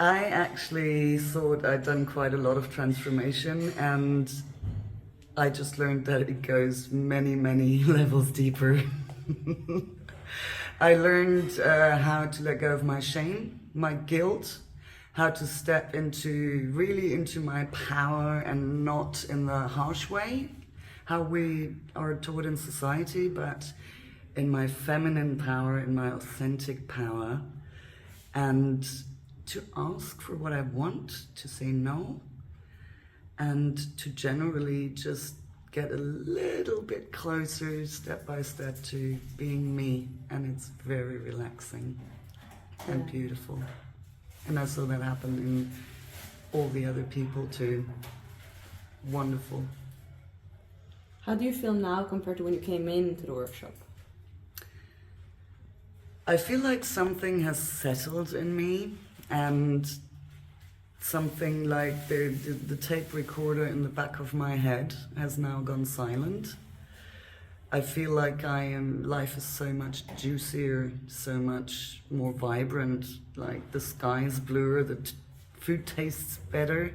I actually thought I'd done quite a lot of transformation, and I just learned that it goes many, many levels deeper. I learned how to let go of my shame, my guilt, how to step really into my power and not in the harsh way, how we are taught in society, but in my feminine power, in my authentic power, and to ask for what I want, to say no, and to generally just get a little bit closer, step by step, to being me. And it's very relaxing and beautiful. And I saw that happen in all the other people too. Wonderful. How do you feel now compared to when you came into the workshop? I feel like something has settled in me, and something like the tape recorder in the back of my head has now gone silent. I feel like life is so much juicier, so much more vibrant, like the sky is bluer, the food tastes better,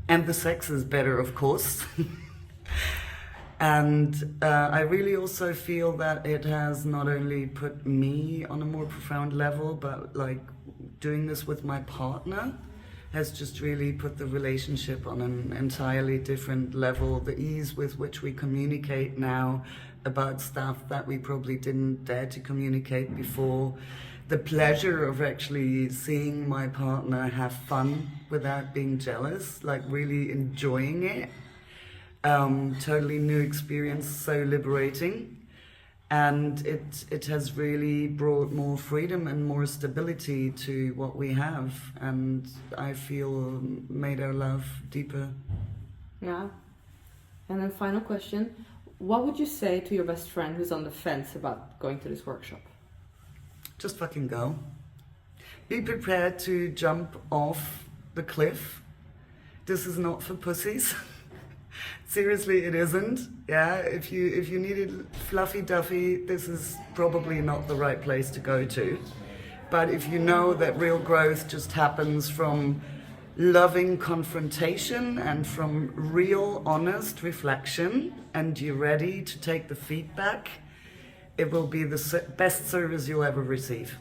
and the sex is better, of course. And I really also feel that it has not only put me on a more profound level, but like doing this with my partner has just really put the relationship on an entirely different level. The ease with which we communicate now about stuff that we probably didn't dare to communicate before. The pleasure of actually seeing my partner have fun without being jealous, like really enjoying it. Totally new experience, so liberating. And it has really brought more freedom and more stability to what we have. And I feel made our love deeper. Yeah. And then final question. What would you say to your best friend who's on the fence about going to this workshop? Just fucking go. Be prepared to jump off the cliff. This is not for pussies. Seriously, it isn't. Yeah, if you needed fluffy duffy, this is probably not the right place to go to. But if you know that real growth just happens from loving confrontation and from real, honest reflection, and you're ready to take the feedback, it will be the best service you'll ever receive.